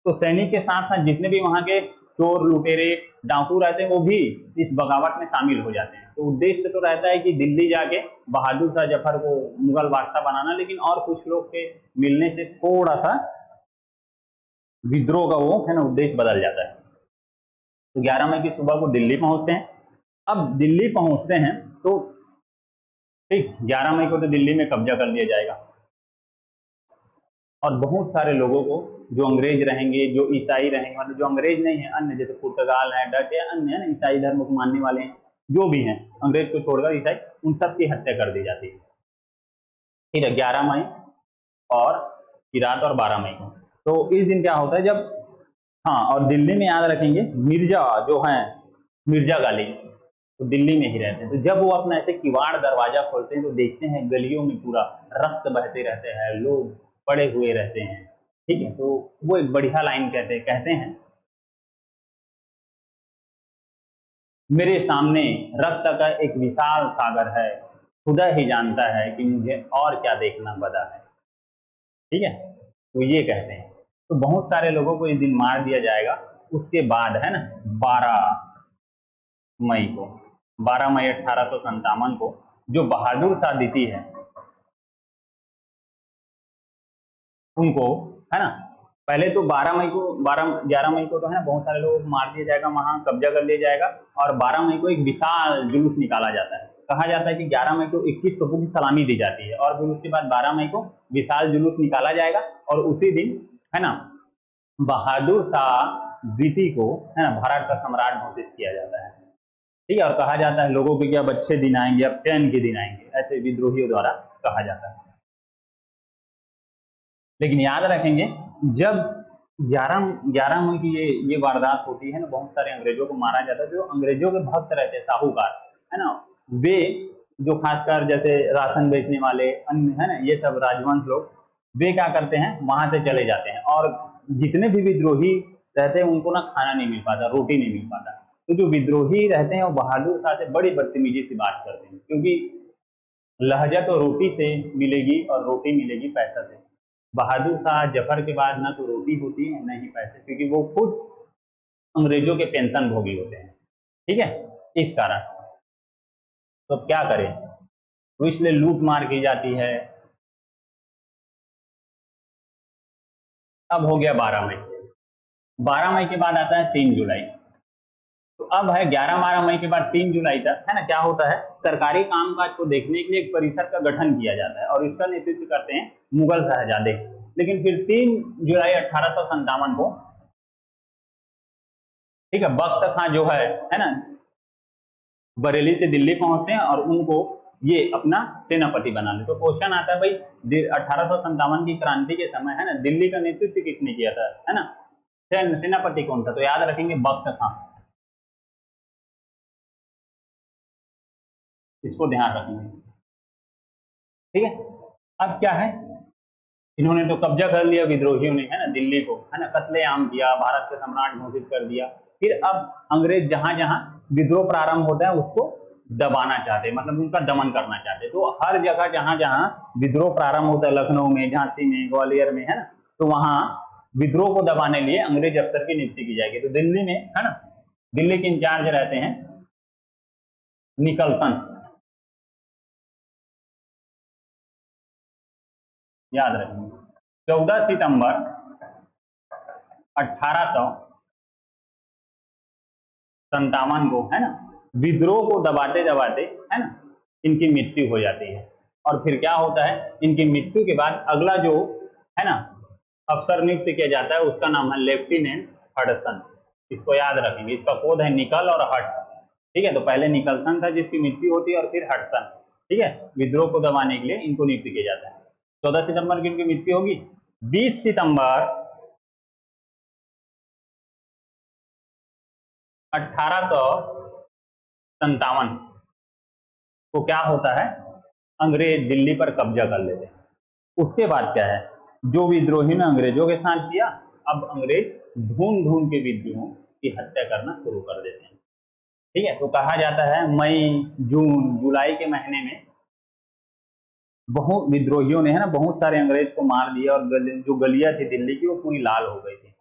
[SPEAKER 1] तो सैनिक के साथ साथ जितने भी वहां के चोर लुटेरे डाकू रहते हैं वो भी इस बगावत में शामिल हो जाते हैं। तो उद्देश्य तो रहता है कि दिल्ली जाके बहादुर शाह जफर को मुगल बादशाह बनाना, लेकिन और कुछ लोग के मिलने से थोड़ा सा विद्रोह का वो है ना उद्देश्य बदल जाता है। तो 11 मई की सुबह को दिल्ली पहुंचते हैं। अब दिल्ली पहुंचते हैं तो ठीक 11 मई को तो दिल्ली में कब्जा कर लिया जाएगा और बहुत सारे लोगों को, जो अंग्रेज रहेंगे, जो ईसाई रहेंगे, मतलब जो अंग्रेज नहीं है, अन्य जैसे पुर्तगाल है, डच है, अन्य है ना ईसाई धर्म को मानने वाले हैं, जो भी हैं अंग्रेज को छोड़कर ईसाई, उन सब की हत्या कर दी जाती है। ठीक है, 11 मई और की रात और 12 मई को। तो इस दिन क्या होता है जब, हाँ, और दिल्ली में याद रखेंगे मिर्जा जो है, मिर्जा गालिब, तो दिल्ली में ही रहते हैं। तो जब वो अपना ऐसे किवाड़ दरवाजा खोलते हैं तो देखते हैं गलियों में पूरा रक्त बहते रहते हैं, लोग पड़े हुए रहते हैं। ठीक है, तो वो एक बढ़िया लाइन कहते हैं मेरे सामने रक्त का एक विशाल सागर है, खुदा ही जानता है कि मुझे और क्या देखना बदा है। ठीक है, तो ये कहते हैं। तो बहुत सारे लोगों को इस दिन मार दिया जाएगा। उसके बाद है ना 12 मई 1857 को जो बहादुर शाह द्वितीय है उनको, है ना, पहले तो 11 मई को तो है ना बहुत सारे लोगों को मार दिया जाएगा, वहां कब्जा कर लिया जाएगा। और 12 मई को एक विशाल जुलूस निकाला जाता है। कहा जाता है कि 11 मई को 21 तोपों की सलामी दी जाती है और फिर उसके बाद 12 मई को विशाल जुलूस निकाला जाएगा और उसी दिन है ना बहादुर शाह द्वितीय को है ना भारत का सम्राट घोषित किया जाता है। ठीक है, और कहा जाता है लोगों के कि अब अच्छे दिन आएंगे, अब चैन के दिन आएंगे, ऐसे विद्रोहियों द्वारा कहा जाता है। लेकिन याद रखेंगे जब 11 मई की ये वारदात होती है ना, बहुत सारे अंग्रेजों को मारा जाता है। जो अंग्रेजों के भक्त रहते हैं साहूकार है ना, वे जो खासकर जैसे राशन बेचने वाले अन्य है ना, ये सब राजवंश लोग, वे क्या करते हैं वहां से चले जाते हैं। और जितने भी विद्रोही रहते हैं उनको ना खाना नहीं मिल पाता, रोटी नहीं मिल पाता। तो जो विद्रोही रहते हैं वो बहादुर शाह से बड़ी बदतमीजी से बात करते हैं, क्योंकि लहजा तो रोटी से मिलेगी और रोटी मिलेगी पैसा से। बहादुर शाह जफर के बाद ना तो रोटी होती है न ही पैसे, क्योंकि वो खुद अंग्रेजों के पेंशन भोगी होते हैं। ठीक है, इस कारण तो क्या करें, तो इसलिए लूट मार की जाती है। अब हो गया 12 मई। 12 मई के बाद आता है 3 जुलाई। तो अब है 11-12 मई के बाद 3 जुलाई तक है ना क्या होता है, सरकारी कामकाज को देखने के लिए एक परिषद का गठन किया जाता है और इसका नेतृत्व करते हैं मुगल शहजादे। लेकिन फिर 3 जुलाई 1857 को, ठीक है, बख्त खां जो है ना बरेली से दिल्ली पहुंचते हैं और उनको ये अपना सेनापति बना ले। तो क्वेश्चन आता है भाई 1857 की क्रांति के समय है ना दिल्ली का नेतृत्व किसने किया था, है ना, सेनापति कौन था? तो याद रखेंगे बख्त खां, इसको ध्यान रखेंगे। ठीक है, अब क्या है, इन्होंने तो कब्जा कर लिया विद्रोहियों ने है ना दिल्ली को, है ना, कत्लेआम किया, भारत के सम्राट घोषित कर दिया। फिर अब अंग्रेज जहां जहां विद्रोह प्रारंभ होता है उसको दबाना चाहते, मतलब उनका दमन करना चाहते। तो हर जगह जहां जहां विद्रोह प्रारंभ होता है, लखनऊ में, झांसी में, ग्वालियर में, है ना, तो वहां विद्रोह को दबाने लिए अंग्रेज अफसर की नियुक्ति की जाएगी। तो दिल्ली में है ना, दिल्ली के इंचार्ज रहते हैं निकलसन, याद रखेंगे। 14 सितंबर 1857 को है ना विद्रोह को दबाते दबाते है ना इनकी मृत्यु हो जाती है। और फिर क्या होता है, इनकी मृत्यु के बाद अगला जो है ना अफसर नियुक्त किया जाता है उसका नाम है लेफ्टिनेंट हडसन। इसको याद रखेंगे, इसका कोड है निकल और हट। ठीक है, तो पहले निकलसन था जिसकी मृत्यु होती है और फिर हडसन। ठीक है, विद्रोह को दबाने के लिए इनको नियुक्त किया जाता है। 14 सितंबर की इनकी मृत्यु होगी। 20 सितंबर 1857 को क्या होता है, अंग्रेज दिल्ली पर कब्जा कर लेते हैं। उसके बाद क्या है, जो विद्रोही ने अंग्रेजों के साथ किया, अब अंग्रेज ढूंढ ढूंढ के विद्रोहियों की हत्या करना शुरू कर देते हैं। ठीक है, तो कहा जाता है मई, जून, जुलाई के महीने में बहुत विद्रोहियों ने है ना बहुत सारे अंग्रेज को मार दिया और जो गलियां थी दिल्ली की वो पूरी लाल हो गई थी।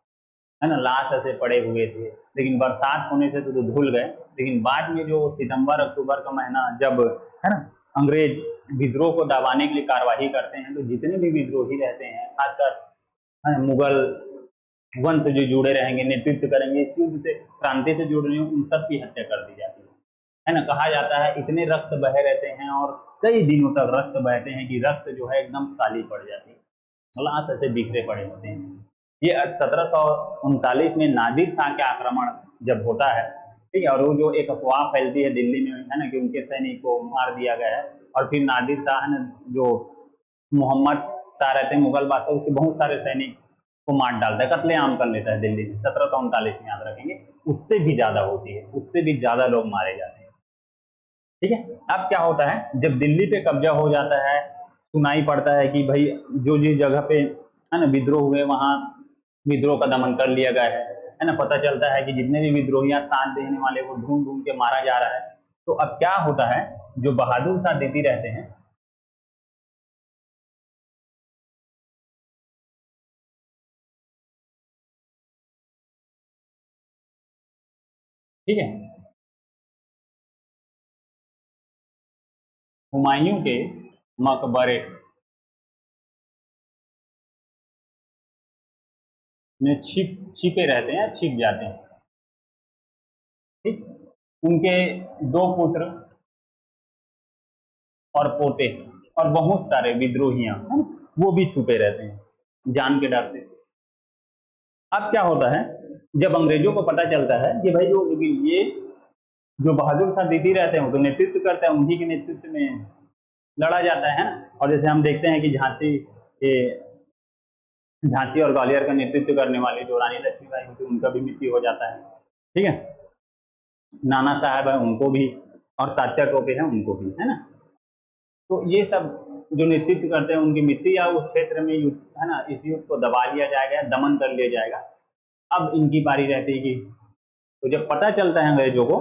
[SPEAKER 1] है ना, लाश ऐसे पड़े हुए थे, लेकिन बरसात होने से तो धुल गए। लेकिन बाद में जो सितंबर अक्टूबर का महीना जब, है ना, अंग्रेज विद्रोह को दबाने के लिए कार्यवाही करते हैं, तो जितने भी विद्रोही रहते हैं, खासकर मुगल वंश जो जुड़े रहेंगे, नेतृत्व करेंगे इस युद्ध से, क्रांति से जुड़ रहे हैं, उन सब की हत्या कर दी जाती है ना। कहा जाता है इतने रक्त बह रहते हैं और कई दिनों तक रक्त बहते हैं कि रक्त जो है एकदम काली पड़ जाती है, लाश ऐसे बिखरे पड़े होते हैं। ये 1739 में नादिर शाह के आक्रमण जब होता है, ठीक है, और वो जो एक अफवाह फैलती है दिल्ली में, है ना, कि उनके सैनिक को मार दिया गया है, और फिर नादिर शाह ने, जो मोहम्मद शाह रहते हैं मुगल बादशाह, उसके बहुत सारे सैनिक को मार डालता है, कत्लेआम कर लेता है दिल्ली में 1739 में, याद रखेंगे। उससे भी ज्यादा होती है, उससे भी ज्यादा लोग मारे जाते हैं, ठीक है। अब क्या होता है, जब दिल्ली पे कब्जा हो जाता है, सुनाई पड़ता है कि भाई जो जिस जगह पे, है ना, विद्रोह हुए वहां विद्रोह का दमन कर लिया गया है ना, पता चलता है कि जितने भी विद्रोहियां साथ देने वाले वो ढूंढ ढूंढ के मारा जा रहा है। तो अब क्या होता है, जो बहादुर शाह द्वितीय रहते हैं, ठीक है, हुमायूं के मकबरे में छिपे रहते हैं, छिप जाते हैं, ठीक। उनके दो पुत्र और पोते और बहुत सारे विद्रोहियां, वो भी छुपे रहते हैं जान के डर से। अब क्या होता है, जब अंग्रेजों को पता चलता है कि भाई ये जो बहादुर शाह द्वितीय रहते हैं वो तो नेतृत्व करते हैं, उन्हीं के नेतृत्व में लड़ा जाता है ना। और जैसे हम देखते हैं कि झांसी और ग्वालियर का नेतृत्व करने वाले जो रानी लक्ष्मीबाई होती, उनका भी मृत्यु हो जाता है, ठीक है। नाना साहब है उनको भी, और तात्या टोपे हैं उनको भी, है ना। तो ये सब जो नेतृत्व करते हैं उनकी मृत्यु, या उस क्षेत्र में युद्ध, है ना, इस युद्ध को दबा लिया जाएगा, दमन कर लिया जाएगा। अब इनकी बारी रहती है कि, तो जब पता चलता है अंग्रेजों को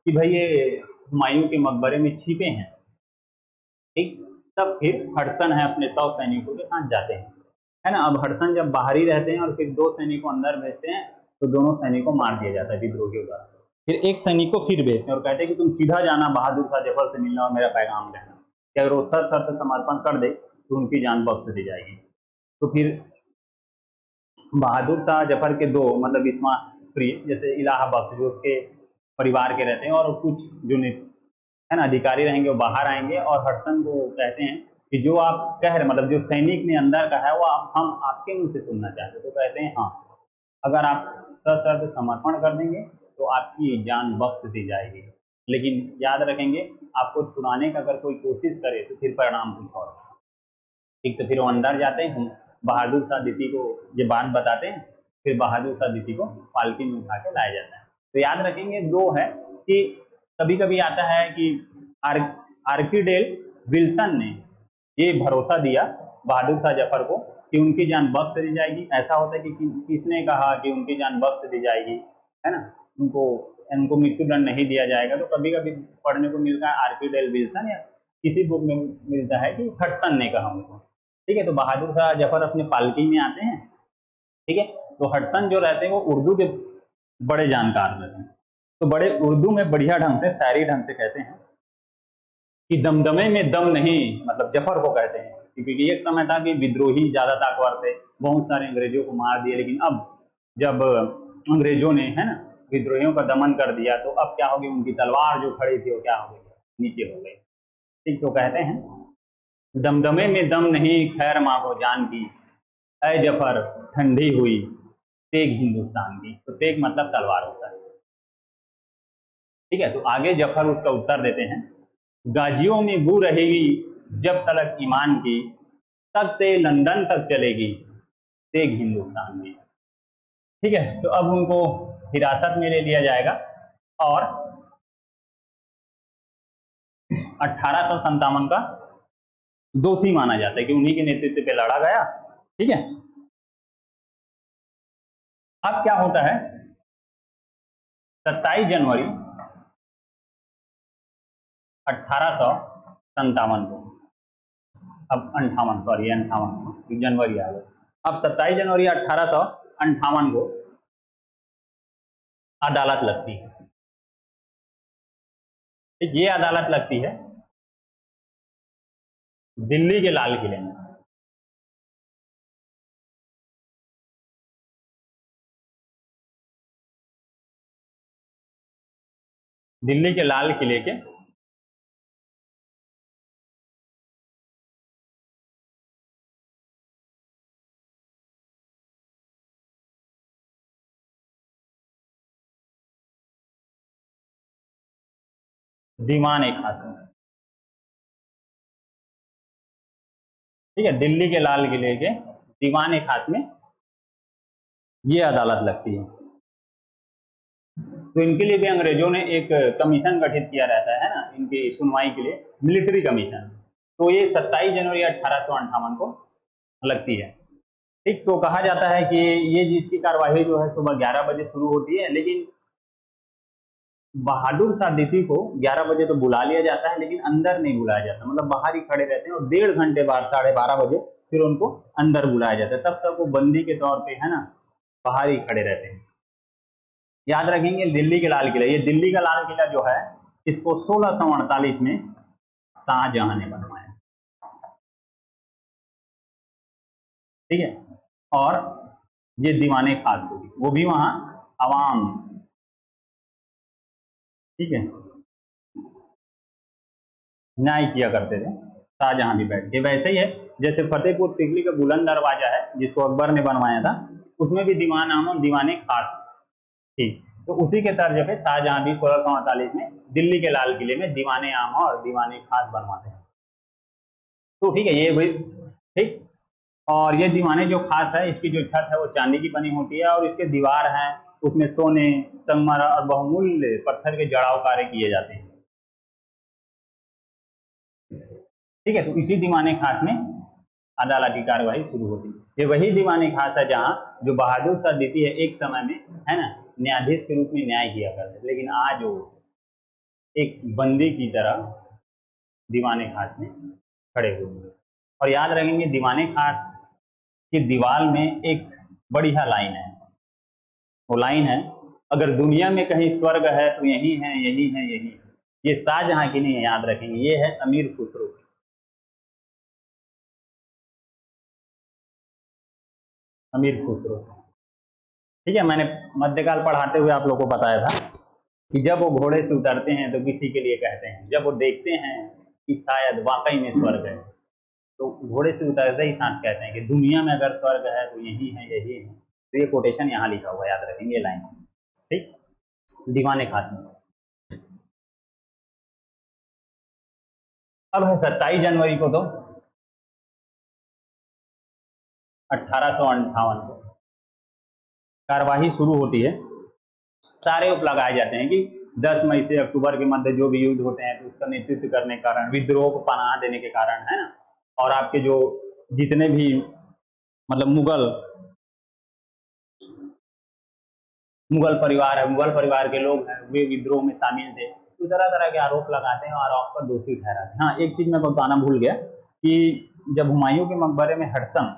[SPEAKER 1] कि भाई ये हुमायूं के मकबरे में छिपे हैं, ठीक, तब फिर हडसन है अपने 100 सैनिकों के साथ जाते हैं, है ना। अब हडसन जब बाहर ही रहते हैं और फिर 2 सैनिकों अंदर भेजते हैं, तो दोनों सैनिकों मार दिया जाता है विद्रोहियों द्वारा। फिर एक सैनिक को फिर भेजते हैं और कहते हैं कि तुम सीधा जाना, बहादुर शाह जफर से मिलना और मेरा पैगाम देना, कि अगर वो शर्त समर्पण कर दे तो उनकी जान बख्श दी जाएगी। तो फिर बहादुर शाह जफर के 2 मतलब विश्वास प्रिय, जैसे इलाहा बख्श जो उसके परिवार के रहते हैं, और कुछ जो, है ना, अधिकारी रहेंगे, वो बाहर आएंगे और हडसन को कहते हैं कि जो आप कह रहे, मतलब जो सैनिक ने अंदर कहा है वो हम आपके मुंह से सुनना चाहते हैं। तो कहते हैं हाँ, अगर आप सशर्त समर्पण कर देंगे तो आपकी जान बख्श दी जाएगी, लेकिन याद रखेंगे आपको छुड़ाने का अगर कोई कोशिश करे तो फिर परिणाम कुछ और होगा, ठीक। तो फिर वो अंदर जाते हैं, हम बहादुर शाह द्वितीय को ये बात बताते हैं, फिर बहादुर शाह द्वितीय को पालकी में उठा के लाया जाता है। तो याद रखेंगे 2 है कि कभी कभी आता है कि आर्किडेल विल्सन ने ये भरोसा दिया बहादुर शाह जफर को कि उनकी जान बख्श दी जाएगी। ऐसा होता है कि किसने कहा कि उनकी जान बख्श दी जाएगी, है ना, उनको मृत्यु दंड नहीं दिया जाएगा। तो कभी कभी पढ़ने को मिलता है आर्किडेल विल्सन, या किसी बुक में मिलता है कि हडसन ने कहा उनको, ठीक है। तो बहादुर शाह जफर अपने पालकी में आते हैं, ठीक है। तो हडसन जो रहते हैं वो उर्दू के बड़े जानकार रहते हैं, तो बड़े उर्दू में बढ़िया ढंग से, शायरी ढंग से कहते हैं कि दमदमे में दम नहीं, मतलब जफर को कहते हैं, क्योंकि एक समय था कि विद्रोही ज्यादा ताकवर थे, बहुत सारे अंग्रेजों को मार दिए, लेकिन अब जब अंग्रेजों ने, है ना, विद्रोहियों का दमन कर दिया, तो अब क्या होगी, उनकी तलवार जो खड़ी थी वो क्या हो गई, नीचे हो गई, ठीक। तो कहते हैं दमदमे में दम नहीं, खैर माँ को जान की, ऐ जफर ठंडी हुई तेग हिंदुस्तान की। तो तेग मतलब तलवार होता है, ठीक है। तो आगे जफर उसका उत्तर देते हैं, गाजियों में बू रहेगी जब तलक ईमान की, तख्ते लंदन तक चलेगी तेग हिंदुस्तान की, ठीक है। तो अब उनको हिरासत में ले लिया जाएगा और 1857 का दोषी माना जाता है कि उन्हीं के नेतृत्व पे लड़ा गया, ठीक है। अब क्या होता है, 27 जनवरी 1857 को, अब 58, सॉरी 58 जनवरी आ गया। अब 27 जनवरी 1858 को अदालत लगती है। ठीक, ये अदालत लगती है दिल्ली के लाल किले में। दिल्ली के लाल किले के दीवान-ए खास में। ठीक है, दिल्ली के लाल किले के दीवान-ए खास में ये अदालत लगती है। तो इनके लिए भी अंग्रेजों ने एक कमीशन गठित किया रहता है ना, इनकी सुनवाई के लिए, मिलिट्री कमीशन। तो ये 27 जनवरी 1858 को लगती है। ठीक, तो कहा जाता है कि ये जिसकी कार्यवाही जो है सुबह 11 बजे शुरू होती है, लेकिन बहादुर शाह द्वितीय को 11 बजे तो बुला लिया जाता है, लेकिन अंदर नहीं बुलाया जाता, मतलब बाहर ही खड़े रहते हैं और 1.5 घंटे बाद 12:30 बजे फिर उनको अंदर बुलाया जाता है। तब तक वो बंदी के तौर पे है ना बाहर ही खड़े रहते हैं। याद रखेंगे दिल्ली के लाल किला, ये दिल्ली का लाल किला जो है इसको 1648 में शाहजहां ने बनवाया। ठीक है, और ये दीवाने खास होगी, वो भी वहां आवाम, ठीक है, न्याय किया करते थे। शाहजहां भी बैठ के, वैसे ही है जैसे फतेहपुर सीकरी का बुलंद दरवाजा है जिसको अकबर ने बनवाया था, उसमें भी दीवान आम और दीवाने खास। ठीक, तो उसी के तर्ज पे शाहजहां भी 1648 में दिल्ली के लाल किले में दीवाने आम और दीवाने खास बनवाते हैं। तो ठीक है, ये भाई ठीक। और ये दीवाने जो खास है, इसकी जो छत है वो चांदी की बनी होती है और इसके दीवार हैं उसमें सोने, संगमरमर और बहुमूल्य पत्थर के जड़ाव कार्य किए जाते हैं। ठीक है, तो इसी दीवाने खास में अदालत की कार्यवाही शुरू होती है। ये वही दीवाने खास है जहां जो बहादुर शाह द्वितीय एक समय में है ना न्यायाधीश के रूप में न्याय किया करते थे, लेकिन आज वो एक बंदी की तरह दीवाने खास में खड़े हुए हैं। और याद रखेंगे दीवाने खास की दीवार में एक बढ़िया लाइन है, वो लाइन है, अगर दुनिया में कहीं स्वर्ग है तो यही है, यही है, यही है। ये शाहजहां की नहीं है, याद रखेंगे, ये है अमीर खुसरो की। अमीर खुसरो। ठीक है, मैंने मध्यकाल पढ़ाते हुए आप लोग को बताया था कि जब वो घोड़े से उतरते हैं तो किसी के लिए कहते हैं, जब वो देखते हैं कि शायद वाकई में स्वर्ग है तो घोड़े से उतरते ही साथ कहते हैं कि दुनिया में अगर स्वर्ग है तो यही है, यही है। तो ये कोटेशन यहाँ लिखा हुआ, याद रखेंगे लाइन। ठीक, दीवाने खास में। अब है 27 जनवरी को, तो 1858 को कार्यवाही शुरू होती है। सारे उप लगाए जाते हैं कि 10 मई से अक्टूबर के मध्य जो भी युद्ध होते हैं तो उसका नेतृत्व करने के कारण, विद्रोह को पनाह देने के कारण, है ना, और आपके जो जितने भी मतलब मुगल परिवार है, मुगल परिवार के लोग हैं, वे विद्रोह में शामिल थे, तो तरह तरह के आरोप लगाते हैं और आरोप पर दोषी ठहराते हैं। हाँ, एक चीज मैं बताना भूल गया कि जब हुमायूं के मकबरे में हडसन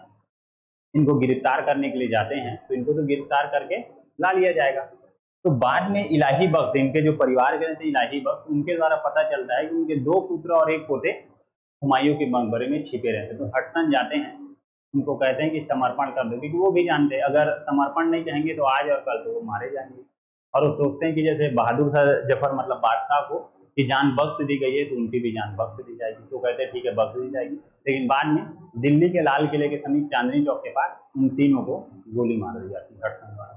[SPEAKER 1] इनको गिरफ्तार करने के लिए जाते हैं तो इनको तो गिरफ्तार करके ला लिया जाएगा, तो बाद में इलाही बख्श, इनके जो परिवार के थे इलाही बख्श, उनके द्वारा पता चलता है कि उनके 2 पुत्र और 1 पोते हुमायूं के मकबरे में छिपे रहते। तो हडसन जाते हैं, उनको कहते हैं कि समर्पण कर दो, क्योंकि वो भी जानते हैं अगर समर्पण नहीं कहेंगे तो आज और कल तो वो मारे जाएंगे। और वो सोचते हैं कि जैसे बहादुर शाह जफर मतलब बादशाह को कि जान बख्श दी गई है तो उनकी भी जान बख्श दी जाएगी, तो कहते हैं ठीक है बख्श दी जाएगी। लेकिन बाद में दिल्ली के लाल किले के समीप चांदनी चौक के पास उन तीनों को गोली मार दी जाती है हडसन द्वारा।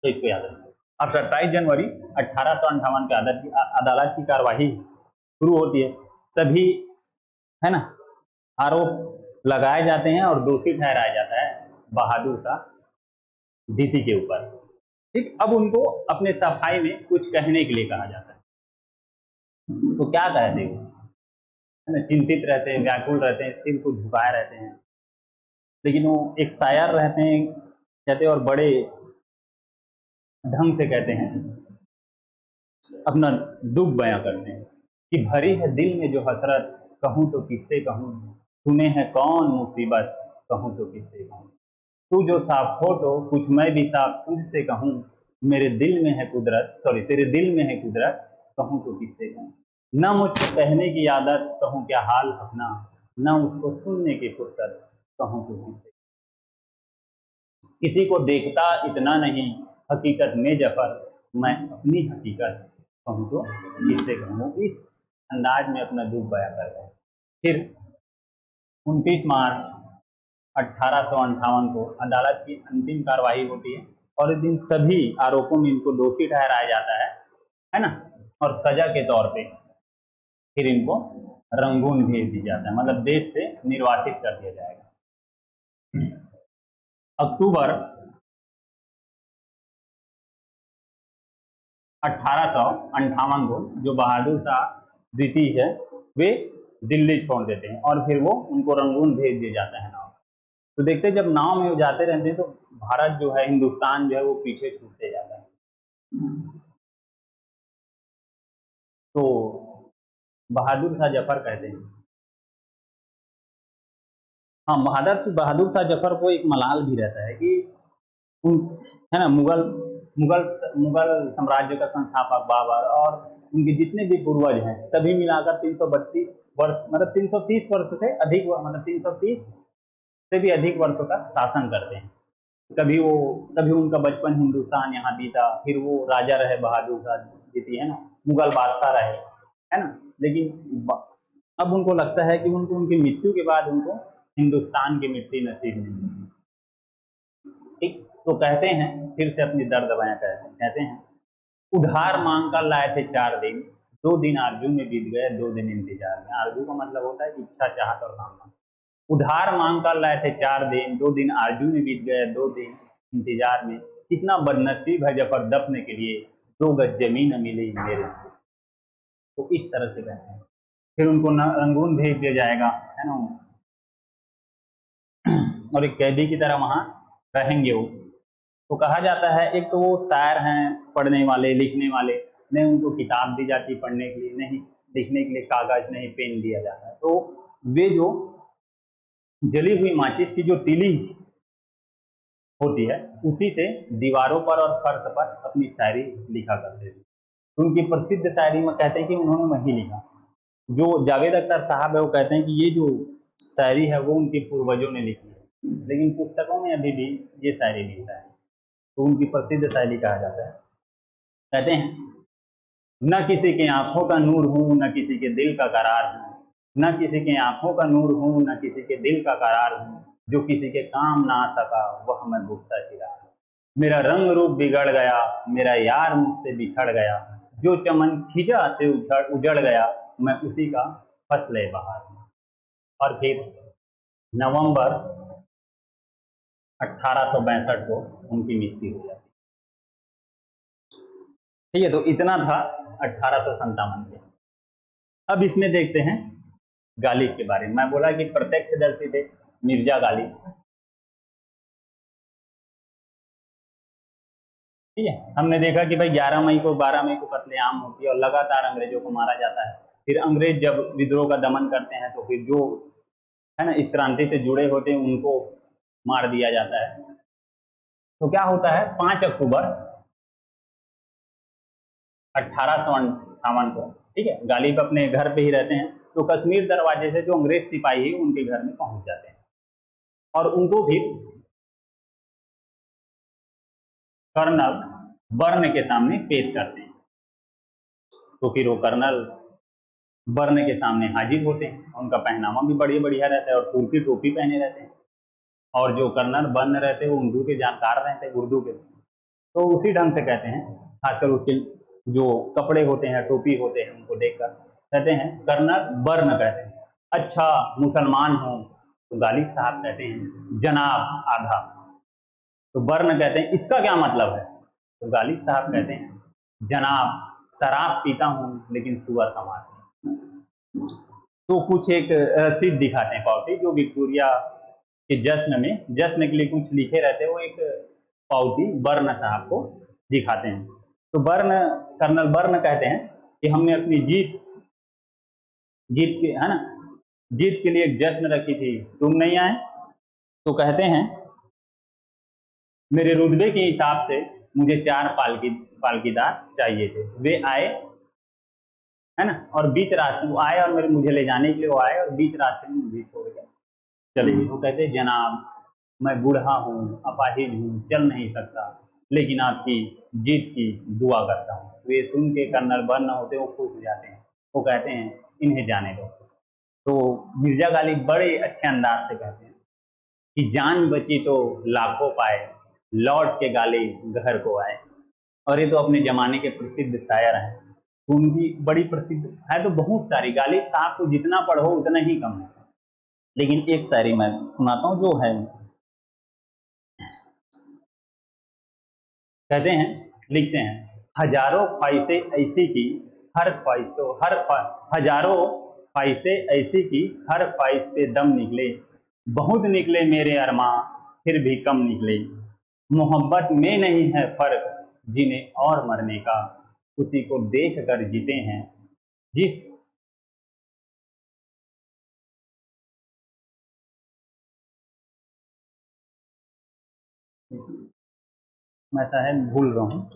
[SPEAKER 1] तो इसको याद रखिए। अब 27 जनवरी 1858 के अदालत की कार्यवाही शुरू होती है। सभी है ना आरोप लगाए जाते हैं और दोषी ठहराया जाता है बहादुर शाह द्वितीय के ऊपर। ठीक, अब उनको अपने सफाई में कुछ कहने के लिए कहा जाता है। तो क्या कहते हैं, है ना, चिंतित रहते हैं, व्याकुल रहते हैं, सिर को झुकाए रहते हैं, लेकिन वो एक शायर रहते हैं, कहते हैं, और बड़े ढंग से कहते हैं, अपना दुख बयां करते हैं कि भरी है दिल में जो हसरत, कहूं तो किससे कहूं, सुने हैं कौन मुसीबत, कहूं तो किससे कहूं, तू जो साफ हो तो कुछ मैं भी साफ तुझसे कहूं, मेरे दिल में है कुदरत, सॉरी तेरे दिल में है कुदरत, कहूँ तो किससे कहूँ। न मुझको कहने की आदत, कहूँ क्या हाल अपना, न उसको सुनने की फुर्सत, कहूँ तो किससे। किसी को देखता इतना नहीं, हकीकत में जफर, मैं अपनी हकीकत, कहूँ तो किससे कहूँ। इस अंदाज में अपना दुख बयां करते हैं। फिर 29 मार्च 1858 को अदालत की अंतिम कार्रवाई होती है और इस दिन सभी आरोपों में इनको दोषी ठहराया जाता है ना। और सजा के तौर पे फिर इनको रंगून भेज दी जाता है, मतलब देश से निर्वासित कर दिया जाएगा। अक्टूबर 1858 को जो बहादुर शाह द्वितीय है वे दिल्ली छोड़ देते हैं और फिर वो उनको रंगून भेज दिया जाता है नाव। तो देखते जब नाव में वो जाते रहते हैं तो भारत जो है, हिंदुस्तान जो है वो पीछे छूटते जाता है। तो बहादुर शाह जफर कहते हैं, हाँ बहादुर शाह जफर को एक मलाल भी रहता है कि है ना, मुगल मुगल मुगल साम्राज्य का संस्थापक बाबर और उनके जितने भी पूर्वज हैं सभी मिलाकर 332 वर्ष, मतलब 330 वर्ष से अधिक, मतलब 330 से भी अधिक वर्षों का शासन करते हैं। कभी उनका बचपन हिंदुस्तान यहाँ बीता, फिर वो राजा रहे बहादुर शाह द्वितीय, है ना, मुगल बादशाह रहे, है ना। लेकिन अब उनको लगता है कि उनको उनकी मृत्यु के बाद उनको हिंदुस्तान की मिट्टी नसीब नहीं होगी। ठीक, तो कहते हैं, फिर से अपनी दर्द बयां कहते हैं, उधार मांग कर लाए थे 4 दिन, 2 दिन आरजू में बीत गए, 2 दिन इंतजार में। आरजू का मतलब होता है इच्छा, चाहत और कामना। उधार मांग कर लाए थे 4 दिन, 2 दिन आरजू में बीत गए, 2 दिन इंतजार में। कितना बदनसीब है जफर दफने के लिए, 2 गज जमीन मिली मेरे। तो इस तरह से कहते हैं। फिर उनको रंगून भेज दिया जाएगा, है ना, और एक कैदी की तरह वहां रहेंगे वो। तो कहा जाता है, एक तो वो शायर हैं, पढ़ने वाले, लिखने वाले, नहीं उनको किताब दी जाती पढ़ने के लिए, नहीं लिखने के लिए कागज नहीं पेन दिया जाता है। तो वे जो जली हुई माचिस की जो तीली होती है उसी से दीवारों पर और फर्श पर अपनी शायरी लिखा करते थे। तो उनकी प्रसिद्ध शायरी में कहते हैं कि उन्होंने वही लिखा। जो जावेद अख्तर साहब है वो कहते हैं कि ये जो शायरी है वो उनके पूर्वजों ने लिखी है, लेकिन पुस्तकों में अभी भी ये शायरी लिखता है। तो उनकी प्रसिद्ध शायरी कहा जाता है। कहते हैं, न किसी के आंखों का नूर हूं, न किसी के दिल का करार हूं, न किसी के आंखों का नूर हूं, न किसी के दिल का करार हूं, जो किसी के काम ना आ सका वह मैं भुगता फिरा। मेरा रंग रूप बिगड़ गया, मेरा यार मुझसे बिछड़ गया, जो चमन खिजा से उजड़ गया, मैं उसी का फसले बहार हूं। और फिर नवंबर 1862 को उनकी मृत्यु हो जाती है। ठीक है, तो इतना था 1857 के। अब इसमें देखते हैं गालिब के बारे में। मैं बोला कि प्रत्यक्षदर्शी थे मिर्जा गालिब। ठीक है, हमने देखा कि भाई 11 मई को 12 मई को कत्लेआम होती है और लगातार अंग्रेजों को मारा जाता है। फिर अंग्रेज जब विद्रोह का दमन करते हैं तो फिर जो है ना इस क्रांति से जुड़े होते हैं उनको मार दिया जाता है। तो क्या होता है, 5 अक्टूबर 1858 को, ठीक है, गालिब अपने घर पे ही रहते हैं, तो कश्मीर दरवाजे से जो अंग्रेज सिपाही है उनके घर में पहुंच जाते हैं और उनको भी कर्नल बर्न के सामने पेश करते हैं। तो फिर वो कर्नल बर्न के सामने हाजिर होते हैं। उनका पहनावा भी बढ़िया बढ़िया रहता है और तुर्की टोपी पहने रहते हैं। और जो कर्नल बर्न रहते हैं वो उर्दू के जानकार रहते हैं, उर्दू के, तो उसी ढंग से कहते हैं। खासकर उसके जो कपड़े होते हैं, टोपी होते हैं, उनको देखकर कहते हैं कर्नल बर्न कहते हैं। अच्छा मुसलमान हो तो गालिब साहब कहते हैं जनाब आधा। तो बर्न कहते हैं इसका क्या मतलब है, तो गालिब साहब कहते हैं जनाब शराब पीता हूं लेकिन सुअर कमाता हूं। तो कुछ एक रसीद दिखाते हैं, पावती, जो विक्टोरिया के जश्न के लिए कुछ लिखे रहते हैं, वो एक पावती बर्न साहब को दिखाते हैं। तो कर्नल बर्न कहते हैं कि हमने अपनी जीत के, है ना, जीत के लिए एक जश्न रखी थी, तुम नहीं आए। तो कहते हैं मेरे रुतबे के हिसाब से मुझे 4 पालकीदार चाहिए थे। वे आए, है ना, और बीच रास्ते वो आए और मुझे ले जाने के लिए वो आए और बीच रास्ते में मुझे छोड़ गए चले गए। वो कहते जनाब मैं बूढ़ा हूँ, अपाहिज हूँ, चल नहीं सकता, लेकिन आपकी जीत की दुआ करता हूँ। तो ये सुन के कर्नल बर्न होते वो खुश हो जाते हैं, वो कहते हैं इन्हें जाने दो। तो मिर्जा गालिब बड़े अच्छे अंदाज से कहते हैं कि जान बची तो लाखों पाए, लौट के गालिब घर को आए। और ये तो अपने जमाने के प्रसिद्ध शायर हैं, तो उनकी बड़ी प्रसिद्ध है तो बहुत सारी। गालिब साहब को जितना पढ़ो उतना ही कम है, लेकिन एक शायरी मैं सुनाता हूँ जो है, कहते हैं, लिखते हैं, हजारों ख्वाहिशें ऐसी की हर हजारों ख्वाहिशें ऐसी की हर ख्वाहिश पे दम निकले, बहुत निकले मेरे अरमां फिर भी कम निकले, मोहब्बत में नहीं है फर्क जीने और मरने का, उसी को देख कर जीते हैं जिस मैं शायद भूल रहा हूँ।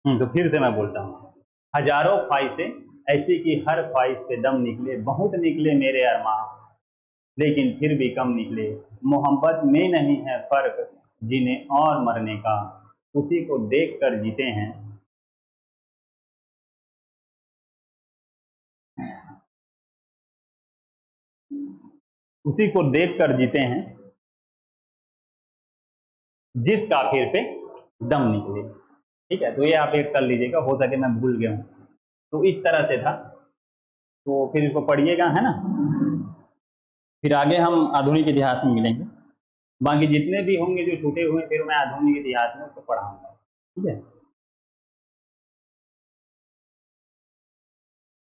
[SPEAKER 1] तो फिर से मैं बोलता हूँ, हजारों ख्वाहिशें ऐसी कि हर ख्वाहिश पे दम निकले, बहुत निकले मेरे अरमां लेकिन फिर भी कम निकले, मोहब्बत में नहीं है फर्क जीने और मरने का, उसी को देख कर जीते हैं। उसी को देख कर जीते हैं जिस काफिर पे दम निकले। ठीक है, तो ये आप एक कर लीजिएगा, हो सके मैं भूल गया हूँ। तो इस तरह से था, तो फिर इसको पढ़िएगा, है ना। फिर आगे हम आधुनिक इतिहास में मिलेंगे, बाकी जितने भी होंगे जो छूटे हुए फिर मैं आधुनिक इतिहास में उसको पढ़ाऊंगा। ठीक है।